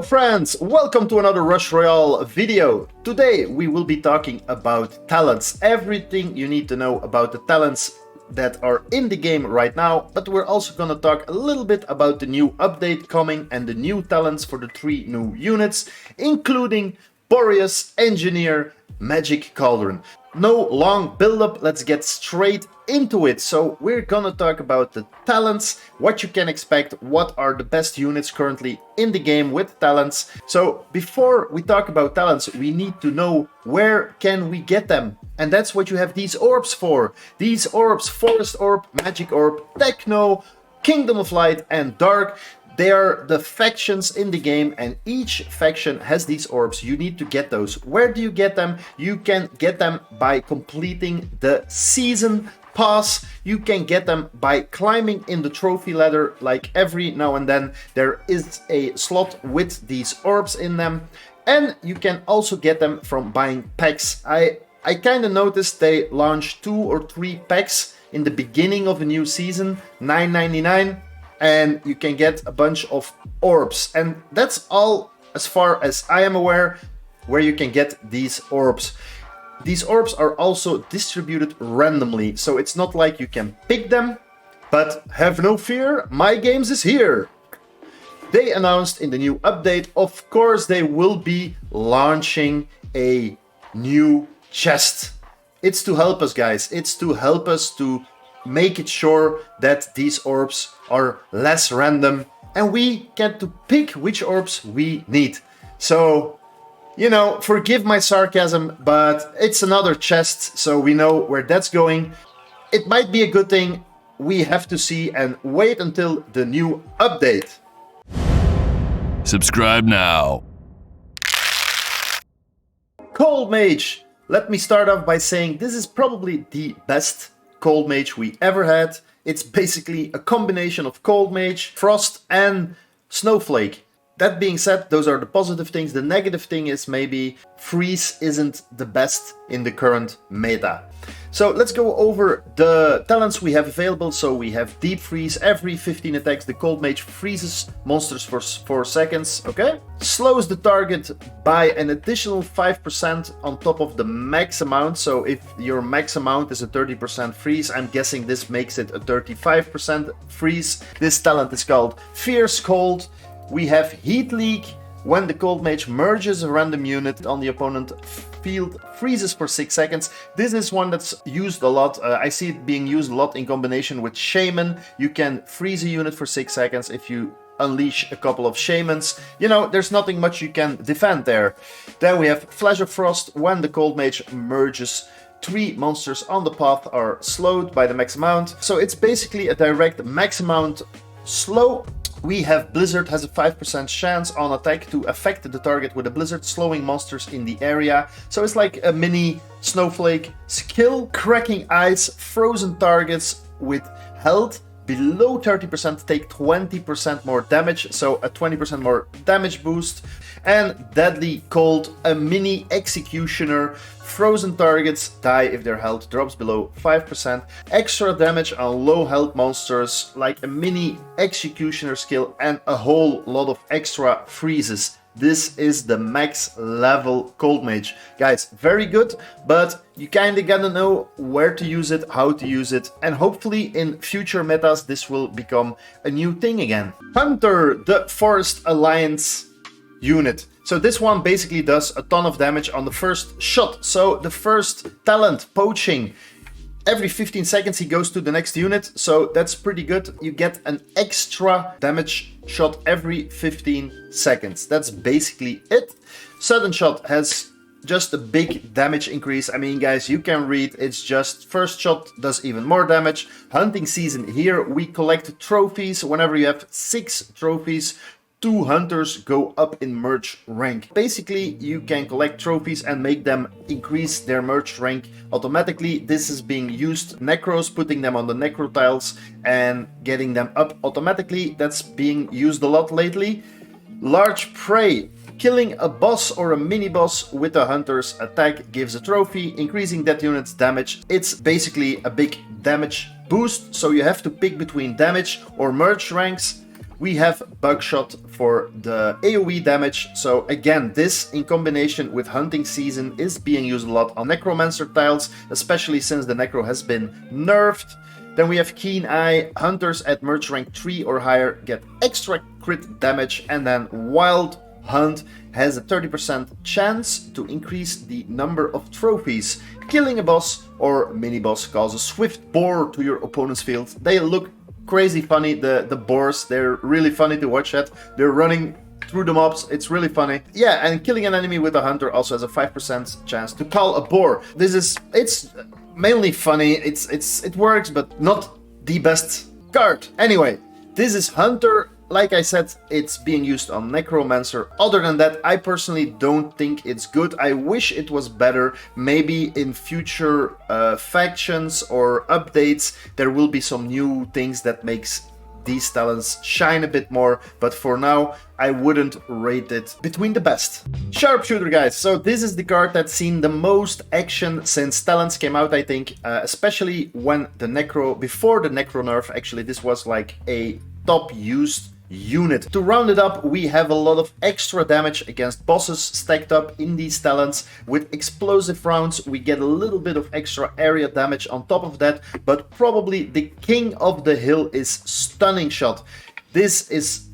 friends, welcome to another Rush Royale video. Today we will be talking about talents, everything you need to know about the talents that are in the game right now, but we're also gonna talk a little bit about the new update coming and the new talents for the 3 new units, including Boreas, Engineer, Magic Cauldron. No long build-up, let's get straight into it. So we're gonna talk about the talents, what you can expect, what are the best units currently in the game with talents. So before we talk about talents, we need to know where can we get them. And that's what you have these orbs for. These orbs, Forest Orb, Magic Orb, Techno, Kingdom of Light and Dark. They are the factions in the game and each faction has these orbs. You need to get those. Where do you get them? You can get them by completing the season pass. You can get them by climbing in the trophy ladder. Like every now and then there is a slot with these orbs in them. And you can also get them from buying packs. I kind of noticed they launched 2 or 3 packs in the beginning of the new season, $9.99. And you can get a bunch of orbs, and that's all as far as I am aware where you can get these orbs. These orbs are also distributed randomly, so it's not like you can pick them, but have no fear, My Games is here. They announced in the new update, of course they will be launching a new chest. It's to help us, guys, it's to help us to make it sure that these orbs are less random and we get to pick which orbs we need. So, you know, forgive my sarcasm, but it's another chest, so we know where that's going. It might be a good thing. We have to see and wait until the new update. Subscribe now. Cold Mage. Let me start off by saying this is probably the best Cold Mage we ever had. It's basically a combination of Cold Mage, Frost and Snowflake. That being said, those are the positive things. The negative thing is maybe Freeze isn't the best in the current meta. So let's go over the talents we have available. So we have Deep Freeze. Every 15 attacks, the Cold Mage freezes monsters for 4 seconds, okay? Slows the target by an additional 5% on top of the max amount. So if your max amount is a 30% freeze, I'm guessing this makes it a 35% freeze. This talent is called Fierce Cold. We have Heat Leak. When the Cold Mage merges a random unit on the opponent field, freezes for 6 seconds. This is one that's used a lot. I see it being used a lot in combination with Shaman. You can freeze a unit for 6 seconds if you unleash a couple of Shamans. You know, there's nothing much you can defend there. Then we have Flash of Frost. When the Cold Mage merges, 3 monsters on the path are slowed by the max amount. So it's basically a direct max amount slow. We have Blizzard has a 5% chance on attack to affect the target with a blizzard, slowing monsters in the area. So it's like a mini Snowflake skill. Cracking Ice, frozen targets with health below 30% take 20% more damage, so a 20% more damage boost. And Deadly Cold, a mini Executioner. Frozen targets die if their health drops below 5%. Extra damage on low health monsters, like a mini Executioner skill, and a whole lot of extra freezes. This is the max level Cold Mage. Guys, very good, but you kinda gotta know where to use it, how to use it, and hopefully in future metas this will become a new thing again. Hunter, the Forest Alliance unit. So this one basically does a ton of damage on the first shot. So the first talent, Poaching, every 15 seconds he goes to the next unit, so that's pretty good. You get an extra damage shot every 15 seconds. That's basically it. Sudden Shot has just a big damage increase. I mean, guys, you can read, it's just first shot does even more damage. Hunting Season, here we collect trophies. Whenever you have 6 trophies, 2 hunters go up in merge rank. Basically, you can collect trophies and make them increase their merge rank automatically. This is being used. Necros, putting them on the necro tiles and getting them up automatically. That's being used a lot lately. Large Prey. Killing a boss or a mini boss with a hunter's attack gives a trophy, increasing that unit's damage. It's basically a big damage boost, so you have to pick between damage or merge ranks. we have Buckshot for the AoE damage. So again, this in combination with Hunting Season is being used a lot on Necromancer tiles, especially since the Necro has been nerfed. Then we have Keen Eye. Hunters at merge rank 3 or higher get extra crit damage, and then Wild Hunt has a 30% chance to increase the number of trophies. Killing a boss or mini boss causes swift boar to your opponent's field. They look crazy funny, the boars, they're really funny to watch at. They're running through the mobs, it's really funny. Yeah, and killing an enemy with a hunter also has a 5% chance to call a boar. It's mainly funny, it works, but not the best card. Anyway, this is Hunter. Like I said, it's being used on Necromancer. Other than that, I personally don't think it's good. I wish it was better. Maybe in future factions or updates, there will be some new things that makes these talents shine a bit more. But for now, I wouldn't rate it between the best. Sharpshooter, guys. So this is the card that's seen the most action since talents came out, I think. Especially when before the Necro nerf, actually, this was like a top used unit. To round it up, we have a lot of extra damage against bosses stacked up in these talents. With explosive rounds, we get a little bit of extra area damage on top of that, but probably the king of the hill is Stunning Shot. This is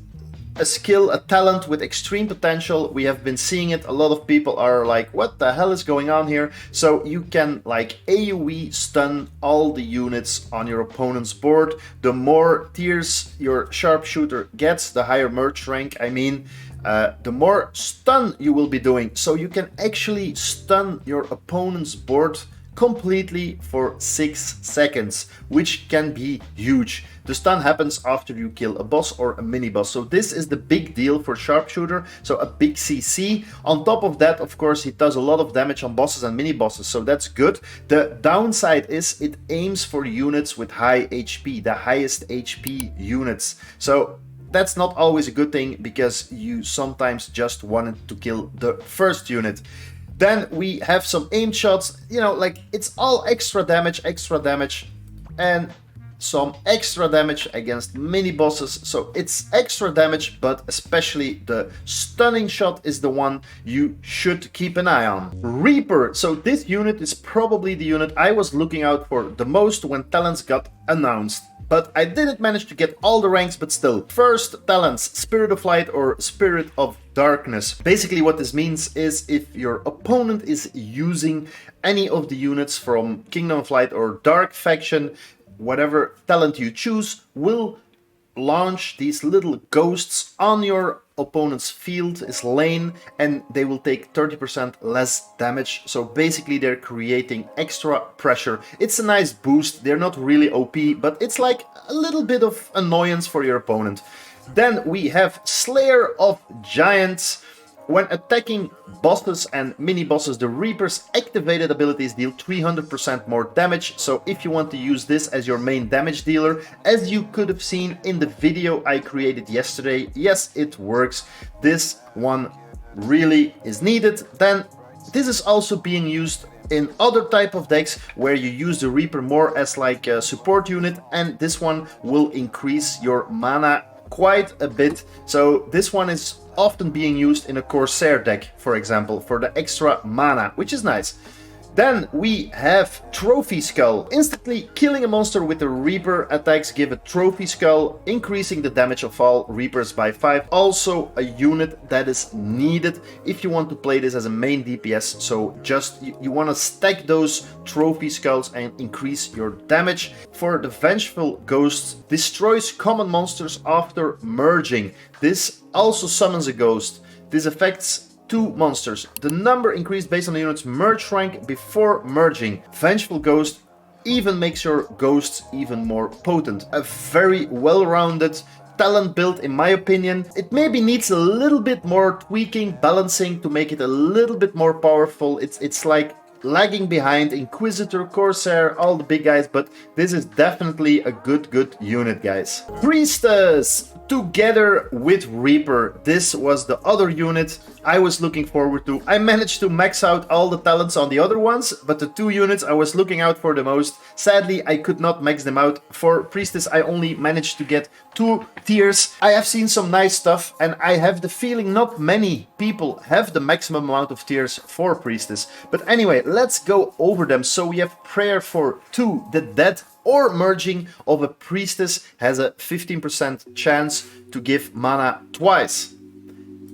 a skill, a talent with extreme potential. We have been seeing it. A lot of people are like, what the hell is going on here? So you can like AoE stun all the units on your opponent's board. The more tiers your sharpshooter gets, the higher merge rank, the more stun you will be doing. So you can actually stun your opponent's board completely for 6 seconds, which can be huge. The stun happens after you kill a boss or a mini boss. So this is the big deal for Sharpshooter. So a big CC. On top of that, of course, it does a lot of damage on bosses and mini bosses. So that's good. The downside is it aims for units with high HP, the highest HP units. So that's not always a good thing because you sometimes just wanted to kill the first unit. Then we have some aim shots, like it's all extra damage, and some extra damage against mini bosses. So it's extra damage, but especially the Stunning Shot is the one you should keep an eye on. Reaper. So this unit is probably the unit I was looking out for the most when talents got announced. But I didn't manage to get all the ranks, but still. First, talents, Spirit of Light or Spirit of Darkness. Basically what this means is if your opponent is using any of the units from Kingdom of Light or Dark faction, whatever talent you choose will launch these little ghosts on your opponent's field, his lane, and they will take 30% less damage. So basically they're creating extra pressure. It's a nice boost. They're not really OP, but it's like a little bit of annoyance for your opponent. Then we have Slayer of Giants. When attacking bosses and mini-bosses, the Reaper's activated abilities deal 300% more damage. So if you want to use this as your main damage dealer, as you could have seen in the video I created yesterday, yes, it works. This one really is needed. Then this is also being used in other type of decks where you use the Reaper more as like a support unit, and this one will increase your mana quite a bit. So this one is often being used in a Corsair deck, for example, for the extra mana, which is nice. Then we have Trophy Skull. Instantly killing a monster with the Reaper attacks give a Trophy Skull, increasing the damage of all Reapers by 5. Also a unit that is needed if you want to play this as a main DPS. So just you want to stack those Trophy Skulls and increase your damage. For the Vengeful Ghosts, destroys common monsters after merging. This also summons a ghost. This affects 2 monsters. The number increased based on the unit's merge rank before merging. Vengeful Ghost even makes your ghosts even more potent. A very well-rounded talent build in my opinion. It maybe needs a little bit more tweaking, balancing to make it a little bit more powerful. It's like lagging behind Inquisitor, Corsair, all the big guys, but this is definitely a good unit, guys. Priestess together with Reaper. This was the other unit I was looking forward to. I managed to max out all the talents on the other ones, but the two units I was looking out for the most, sadly I could not max them out. For Priestess I only managed to get 2 tiers. I have seen some nice stuff, and I have the feeling not many people have the maximum amount of tiers for Priestess. But anyway, let's go over them. So we have Prayer for 2, the dead or merging of a Priestess has a 15% chance to give mana twice.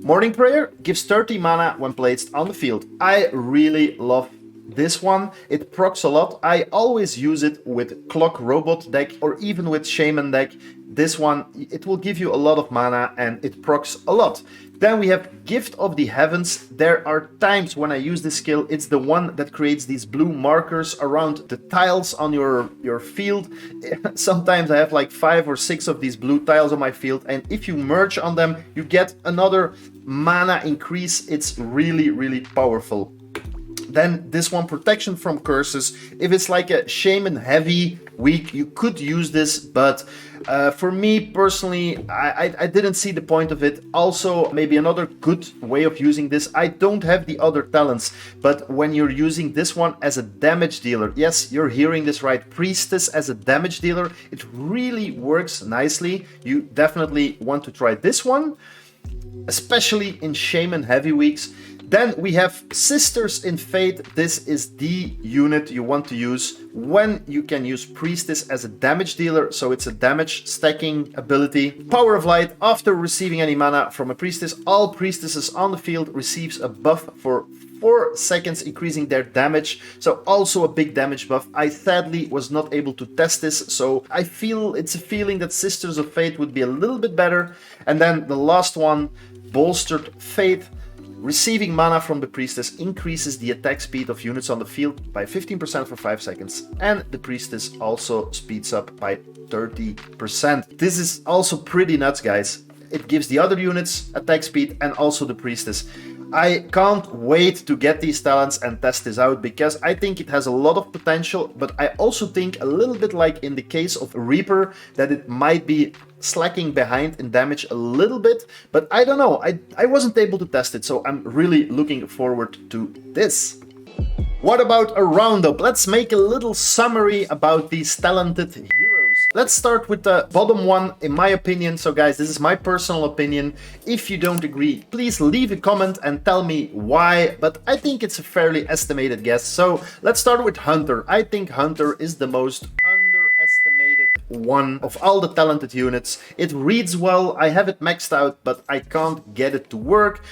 Morning Prayer gives 30 mana when placed on the field. I really love this one. It procs a lot. I always use it with Clock Robot deck or even with Shaman deck. This one, it will give you a lot of mana and it procs a lot. Then we have Gift of the Heavens. There are times when I use this skill, it's the one that creates these blue markers around the tiles on your field. Sometimes I have like 5 or 6 of these blue tiles on my field, and if you merge on them, you get another mana increase. It's really powerful. Then this one, Protection from Curses. If it's like a Shaman heavy week, you could use this, but for me personally, I didn't see the point of it. Also, maybe another good way of using this, I don't have the other talents, but when you're using this one as a damage dealer, yes, you're hearing this right, Priestess as a damage dealer, it really works nicely. You definitely want to try this one, especially in Shaman heavy weeks. Then we have Sisters in Fate. This is the unit you want to use when you can use Priestess as a damage dealer, so it's a damage stacking ability. Power of Light. After receiving any mana from a Priestess, all Priestesses on the field receives a buff for 4 seconds, increasing their damage, so also a big damage buff. I sadly was not able to test this, so I feel it's a feeling that Sisters of Fate would be a little bit better. And then the last one, Bolstered Faith. Receiving mana from the Priestess increases the attack speed of units on the field by 15% for 5 seconds, and the Priestess also speeds up by 30%. This is also pretty nuts, guys. It gives the other units attack speed and also the Priestess. I can't wait to get these talents and test this out, because I think it has a lot of potential, but I also think a little bit like in the case of Reaper that it might be slacking behind in damage a little bit, but I don't know. I wasn't able to test it, so I'm really looking forward to this. What about a roundup? Let's make a little summary about these talented heroes. Let's start with the bottom one, in my opinion. So guys, this is my personal opinion. If you don't agree, please leave a comment and tell me why, but I think it's a fairly estimated guess. So let's start with Hunter. I think Hunter is the most underestimated one of all the talented units. It reads well, I have it maxed out, but I can't get it to work.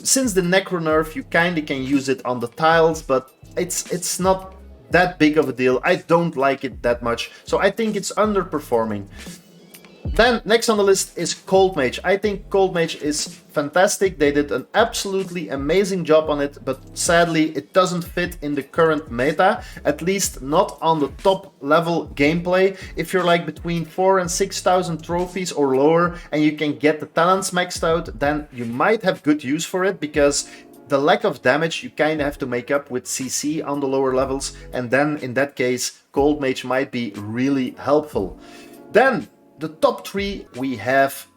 Since the Necro nerf, you kinda can use it on the tiles, but it's not that big of a deal. I don't like it that much, so I think it's underperforming. Then next on the list is Cold Mage. I think Cold Mage is fantastic. They did an absolutely amazing job on it, but sadly it doesn't fit in the current meta, at least not on the top level gameplay. If you're like between 4,000 and 6,000 trophies or lower and you can get the talents maxed out, then you might have good use for it, because the lack of damage you kind of have to make up with CC on the lower levels, and then in that case Cold Mage might be really helpful. Then the top 3, we have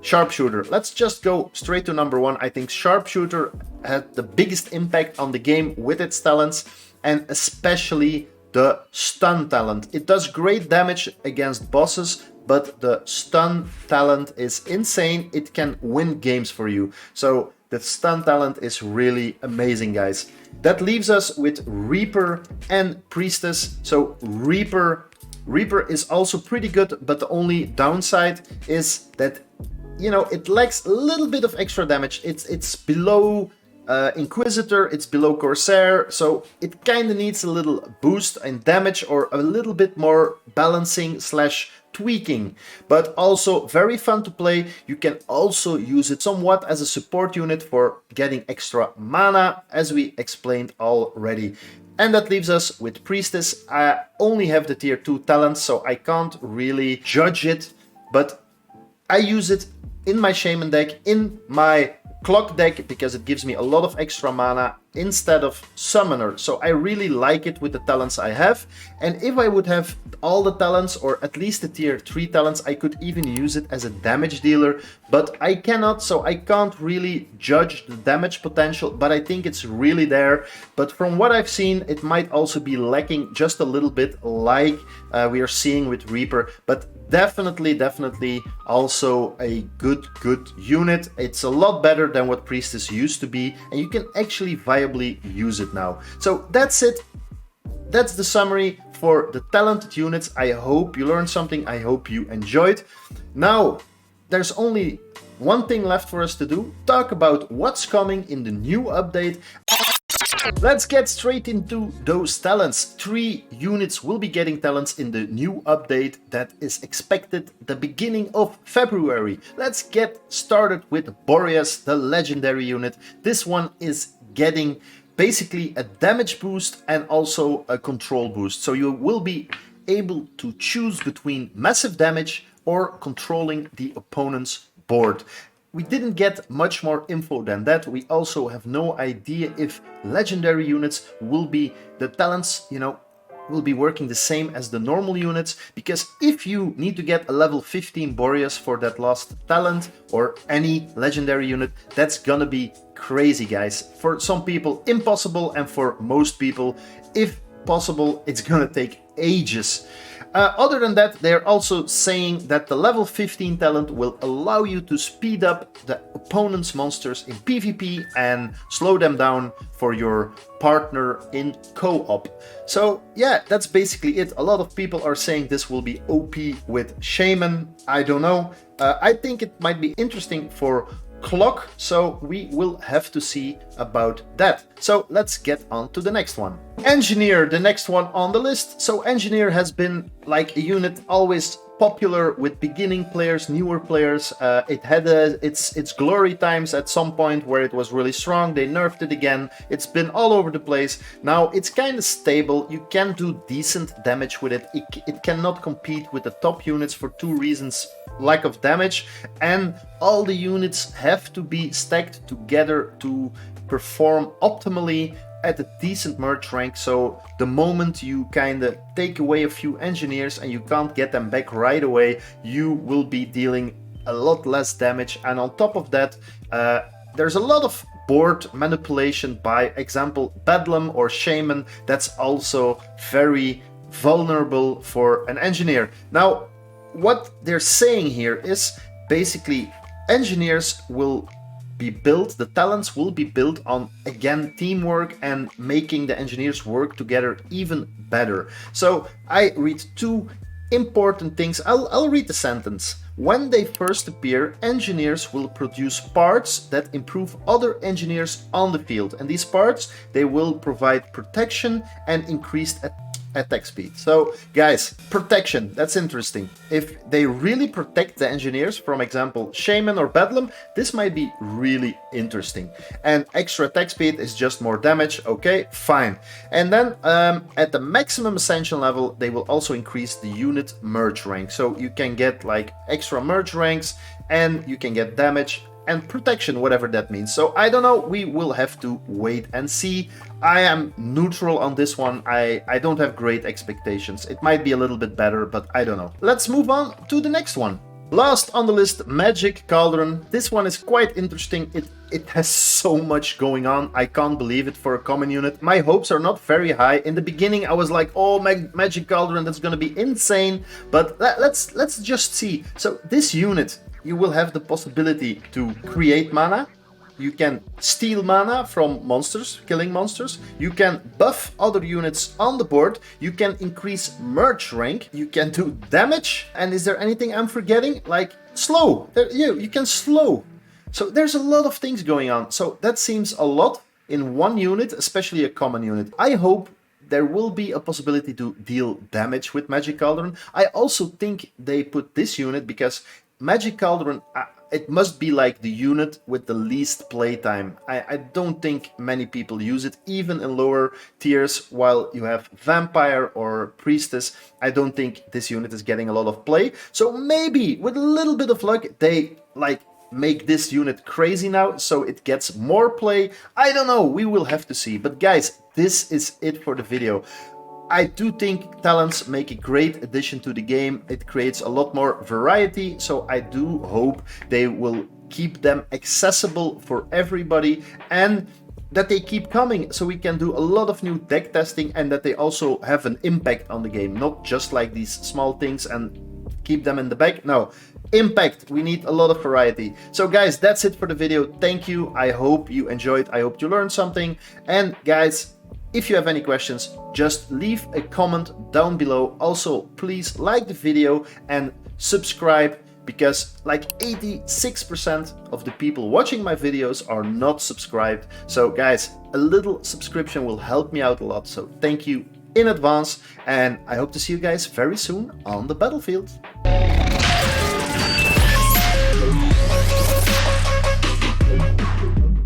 Sharpshooter. Let's just go straight to number 1. I think Sharpshooter had the biggest impact on the game with its talents, and especially the stun talent. It does great damage against bosses, but the stun talent is insane. It can win games for you. So the stun talent is really amazing, guys. That leaves us with Reaper and Priestess. So Reaper is also pretty good, but the only downside is that, you know, it lacks a little bit of extra damage. It's below Inquisitor, it's below Corsair, so it kind of needs a little boost in damage or a little bit more balancing slash tweaking, but also very fun to play. You can also use it somewhat as a support unit for getting extra mana, as we explained already. And that leaves us with Priestess. I only have the tier 2 talents, so I can't really judge it, but I use it in my Shaman deck, in my Clock deck, because it gives me a lot of extra mana. instead of Summoner. So I really like it with the talents I have. And if I would have all the talents, or at least the tier 3 talents, I could even use it as a damage dealer. But I cannot, so I can't really judge the damage potential, but I think it's really there. But from what I've seen, it might also be lacking just a little bit, like we are seeing with Reaper. But definitely also a good unit. It's a lot better than what Priestess used to be, and you can actually viably use it now. So that's it. That's the summary for the talented units. I hope you learned something. I hope you enjoyed. Now, there's only one thing left for us to do. Talk about what's coming in the new update. Let's get straight into those talents. 3 units will be getting talents in the new update that is expected the beginning of February. Let's get started with Boreas, the legendary unit. This one is getting basically a damage boost and also a control boost. So you will be able to choose between massive damage or controlling the opponent's board. We didn't get much more info than that. We also have no idea if legendary units will be, the talents, you know, will be working the same as the normal units, because if you need to get a level 15 Boreas for that last talent or any legendary unit, that's gonna be crazy, guys. For some people impossible, and for most people, if possible, it's gonna take ages. Other than that, they're also saying that the level 15 talent will allow you to speed up the opponent's monsters in PvP and slow them down for your partner in co-op. So yeah, that's basically it. A lot of people are saying this will be OP with Shaman. I don't know. I think it might be interesting for Clock, so we will have to see about that. So let's get on to the next one. Engineer, the next one on the list. So Engineer has been like a unit always popular with beginning players, newer players. It had its glory times at some point where it was really strong. They nerfed it again. It's been all over the place. Now it's kind of stable. You can do decent damage with it. It cannot compete with the top units for 2 reasons. Lack of damage, and all the units have to be stacked together to perform optimally at a decent merge rank. So the moment you kind of take away a few engineers and you can't get them back right away, you will be dealing a lot less damage. And on top of that, there's a lot of board manipulation, by example Bedlam or Shaman. That's also very vulnerable for an engineer. Now what they're saying here is basically engineers will be built, the talents will be built on, again, teamwork and making the engineers work together even better. So I read 2 important things. I'll read the sentence. When they first appear, engineers will produce parts that improve other engineers on the field, and these parts, they will provide protection and increased attack speed. So guys, protection, that's interesting. If they really protect the engineers, from example Shaman or Bedlam, this might be really interesting. And extra attack speed is just more damage. Okay, fine. And then at the maximum ascension level, they will also increase the unit merge rank. So you can get like extra merge ranks, and you can get damage and protection, whatever that means. So I don't know, we will have to wait and see. I am neutral on this one. I don't have great expectations. It might be a little bit better, but I don't know. Let's move on to the next one. Last on the list, Magic Cauldron. This one is quite interesting. It has so much going on. I can't believe it for a common unit. My hopes are not very high. In the beginning, I was like, oh, Magic Cauldron, that's gonna be insane. But let's just see. So this unit, you will have the possibility to create mana. You can steal mana from monsters, killing monsters. You can buff other units on the board. You can increase merge rank. You can do damage. And is there anything I'm forgetting? Like slow. You can slow. So there's a lot of things going on. So that seems a lot in one unit, especially a common unit. I hope there will be a possibility to deal damage with Magic Cauldron. I also think they put this unit because Magic Cauldron, it must be like the unit with the least playtime. I don't think many people use it, even in lower tiers, while you have Vampire or Priestess. I don't think this unit is getting a lot of play. So maybe, with a little bit of luck, they like make this unit crazy now so it gets more play? I don't know, we will have to see. But guys, this is it for the video. I do think talents make a great addition to the game. It creates a lot more variety, so I do hope they will keep them accessible for everybody and that they keep coming so we can do a lot of new deck testing and that they also have an impact on the game, not just like these small things and keep them in the bag. No, impact. We need a lot of variety. So guys, that's it for the video. Thank you. I hope you enjoyed. I hope you learned something. And guys, if you have any questions, just leave a comment down below. Also, please like the video and subscribe, because like 86% of the people watching my videos are not subscribed. So guys, a little subscription will help me out a lot. So thank you in advance, and I hope to see you guys very soon on the battlefield.